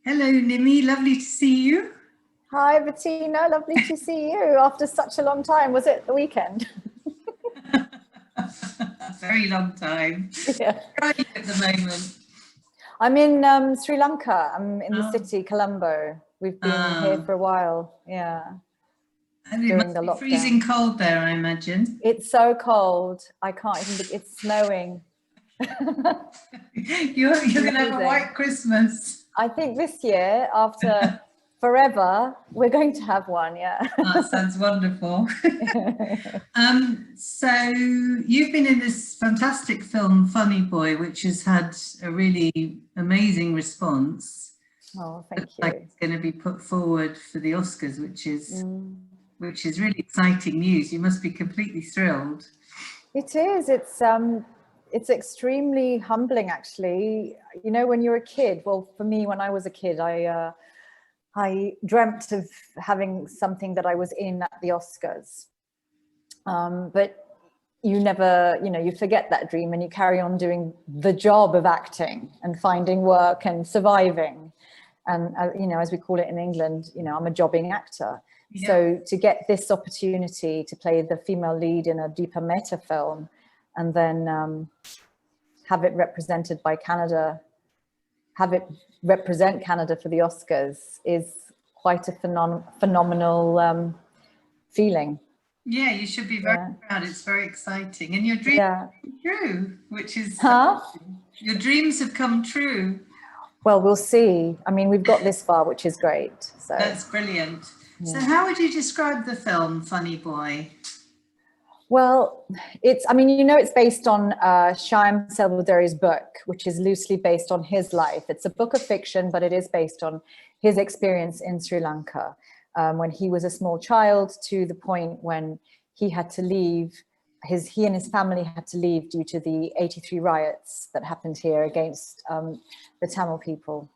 Hello, Nimmi. Lovely to see you. Hi, Bettina. Lovely to see you after such a long time. Was it the weekend? Very long time. Yeah. Where are you at the moment? I'm in Sri Lanka. I'm in the Oh, city, Colombo. We've been here ah, for a while, yeah, and it during must the be freezing lockdown. cold there, I imagine. It's so cold. I can't even, it's snowing. You're going to have a Freezing. white Christmas. I think this year, after forever, we're going to have one, yeah. That sounds wonderful. So you've been in this fantastic film, Funny Boy, which has had a really amazing response. Oh, Looks thank like you. it's going to be put forward for the Oscars, Mm. which is really exciting news. You must be completely thrilled. It is. It's extremely humbling, actually. You know, when you're a kid. Well, for me, when I was a kid, I dreamt of having something that I was in at the Oscars. But you never, you forget that dream and you carry on doing the job of acting and finding work and surviving. And, as we call it in England, I'm a jobbing actor. Yeah. So to get this opportunity to play the female lead in a Deepa Mehta film and then have it represented by Canada, have it represent Canada for the Oscars is quite a phenomenal feeling. Yeah, you should be very Yeah. proud. It's very exciting. And your dreams Yeah. come true, which is Huh? your dreams have come true. Well, we'll see. I mean, we've got this far, which is great. So, That's brilliant. So yeah. how would you describe the film Funny Boy? Well, it's based on Shyam Selvadury's book, which is loosely based on his life. It's a book of fiction, but it is based on his experience in Sri Lanka when he was a small child to the point when he had to leave. He and his family had to leave due to the 83 riots that happened here against the Tamil people.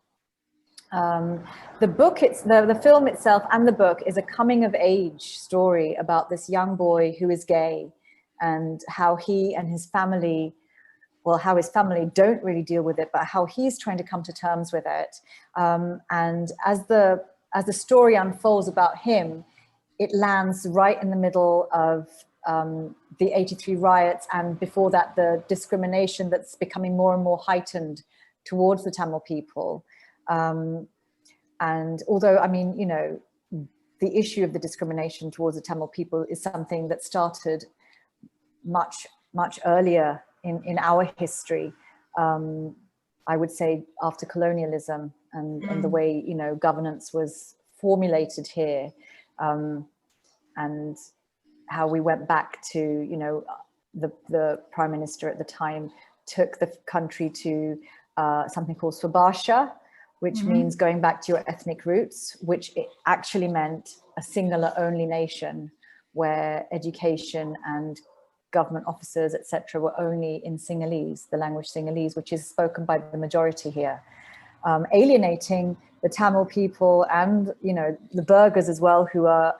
The film itself and the book is a coming of age story about this young boy who is gay and how he and his family, well, how his family don't really deal with it, but how he's trying to come to terms with it. And as the story unfolds about him, it lands right in the middle of the 83 riots, and before that, the discrimination that's becoming more and more heightened towards the Tamil people. And although, the issue of the discrimination towards the Tamil people is something that started much, much earlier in our history. I would say after colonialism and the way, governance was formulated here, and how we went back to, the prime minister at the time took the country to something called Swabasha, which means going back to your ethnic roots, which it actually meant a singular only nation where education and government officers, etc., were only in Sinhalese, the language Sinhalese, which is spoken by the majority here, alienating the Tamil people and, the Burghers as well, who are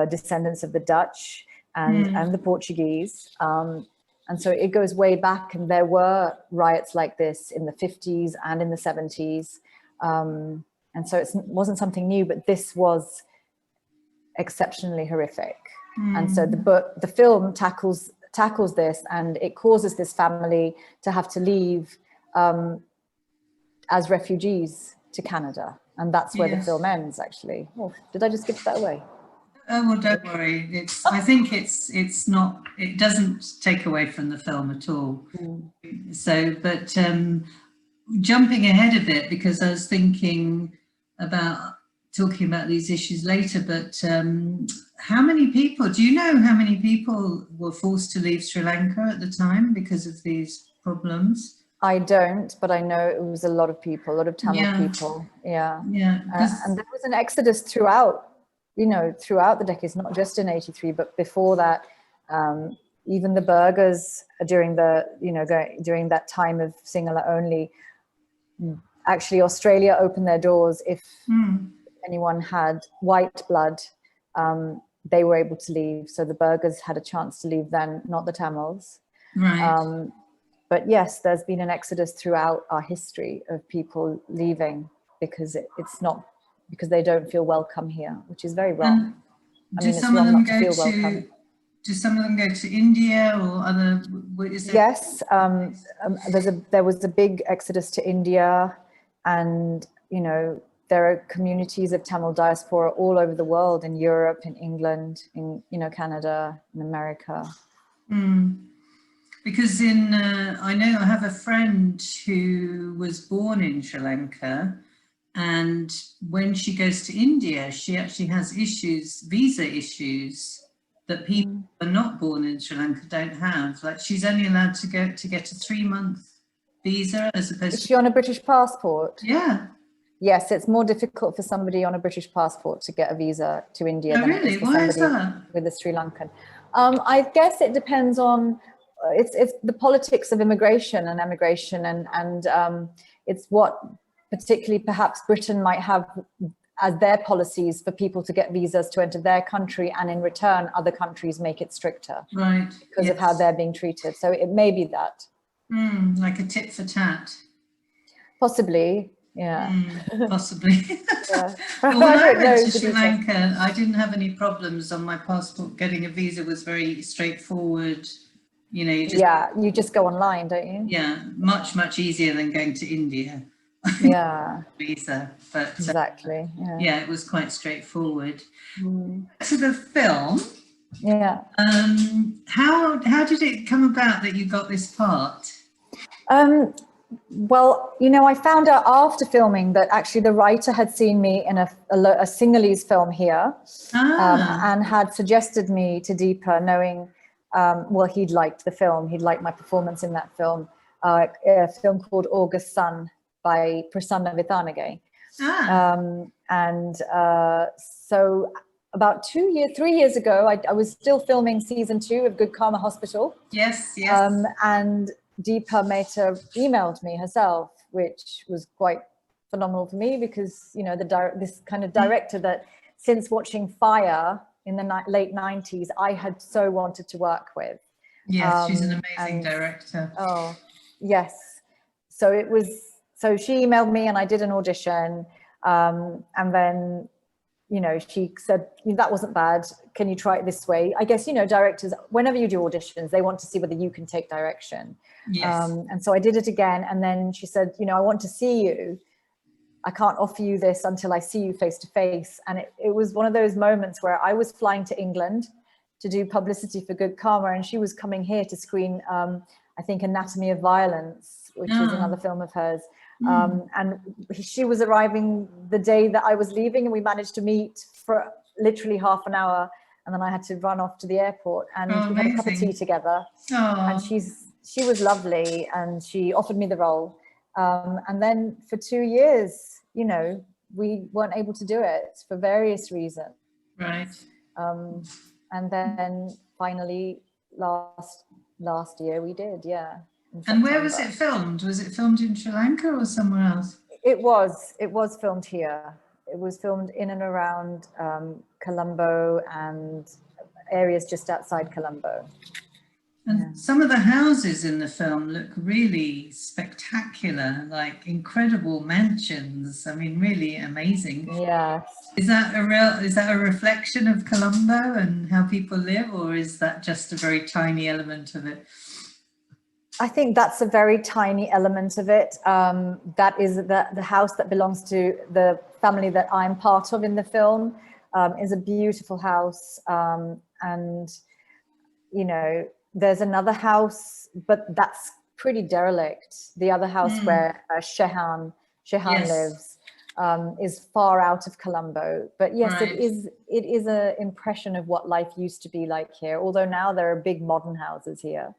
descendants of the Dutch and the Portuguese. And so it goes way back, and there were riots like this in the 50s and in the 70s. And so it wasn't something new, but this was exceptionally horrific. And so the film tackles this, and it causes this family to have to leave as refugees to Canada. And that's where the Yes. film ends, actually. Oh, did I just give that away? Oh well, don't worry. I think it's not. It doesn't take away from the film at all. So, but jumping ahead a bit, because I was thinking about talking about these issues later. But how many people? Do you know how many people were forced to leave Sri Lanka at the time because of these problems? I don't, but I know it was a lot of people, a lot of Tamil Yeah, people. Yeah. yeah, And because there was an exodus throughout the decades, not just in 83, but before that. Even the Burghers during during that time of Sinhala only, actually Australia opened their doors. If anyone had white blood, they were able to leave. So the Burghers had a chance to leave then, not the Tamils. right. But yes, there's been an exodus throughout our history of people leaving. because it's not because they don't feel welcome here, which is very wrong. I mean, it's some of wrong them not to feel welcome. Do some of them go to India or other? Yes, there was a big exodus to India, and you know there are communities of Tamil diaspora all over the world, in Europe, in England, in Canada, in America. Because I know I have a friend who was born in Sri Lanka, and when she goes to India, she actually has visa issues that people who are not born in Sri Lanka don't have. Like she's only allowed to get a 3-month visa as opposed to... Is she on a British passport? Yeah. Yes, it's more difficult for somebody on a British passport to get a visa to India than really? it is for Why somebody is that? with a Sri Lankan. I guess it depends on, it's the politics of immigration and emigration, and it's what particularly perhaps Britain might have as their policies for people to get visas to enter their country, and in return other countries make it stricter, right? Because of how they're being treated. So it may be that. Like a tit for tat. Possibly, yeah. Possibly. Yeah. Well, when I went to Sri Lanka, I didn't have any problems on my passport. Getting a visa was very straightforward. You know, you just go online, don't you? Yeah, much easier than going to India. Yeah. Visa, but exactly. Yeah, it was quite straightforward. To the film. Yeah. How did it come about that you got this part? Well, you know, I found out after filming that actually the writer had seen me in a Sinhalese film here, and had suggested me to Deepa, knowing, well, he'd liked the film, he'd liked my performance in that film, a film called August Sun by Prasanna Vithanage. So about 3 years ago, I was still filming season 2 of Good Karma Hospital. Yes. And Deepa Mehta emailed me herself, which was quite phenomenal for me, because, you know, this kind of director that since watching Fire in the late 90s, I had so wanted to work with. Yes, she's an amazing director. Oh, yes. So she emailed me and I did an audition. And then, you know, she said, that wasn't bad. Can you try it this way? I guess, you know, directors, whenever you do auditions, they want to see whether you can take direction. Yes. And so I did it again. And then she said, you know, I want to see you. I can't offer you this until I see you face to face. And it was one of those moments where I was flying to England to do publicity for Good Karma, and she was coming here to screen, I think, Anatomy of Violence, which is another film of hers. And she was arriving the day that I was leaving, and we managed to meet for literally half an hour, and then I had to run off to the airport, and we had a cup of tea together. And she was lovely, and she offered me the role. And then for 2 years, you know, we weren't able to do it for various reasons. Right. And then finally last year we did, yeah. And where was it filmed? Was it filmed in Sri Lanka or somewhere else? It was filmed here. It was filmed in and around Colombo and areas just outside Colombo. And some of the houses in the film look really spectacular, like incredible mansions. I mean, really amazing. Yes. Is that a reflection of Colombo and how people live, or is that just a very tiny element of it? I think that's a very tiny element of it. That is the house that belongs to the family that I'm part of in the film, is a beautiful house. And, you know, there's another house, but that's pretty derelict. The other house where Shehan lives is far out of Colombo. But yes, right. it is an impression of what life used to be like here, although now there are big modern houses here.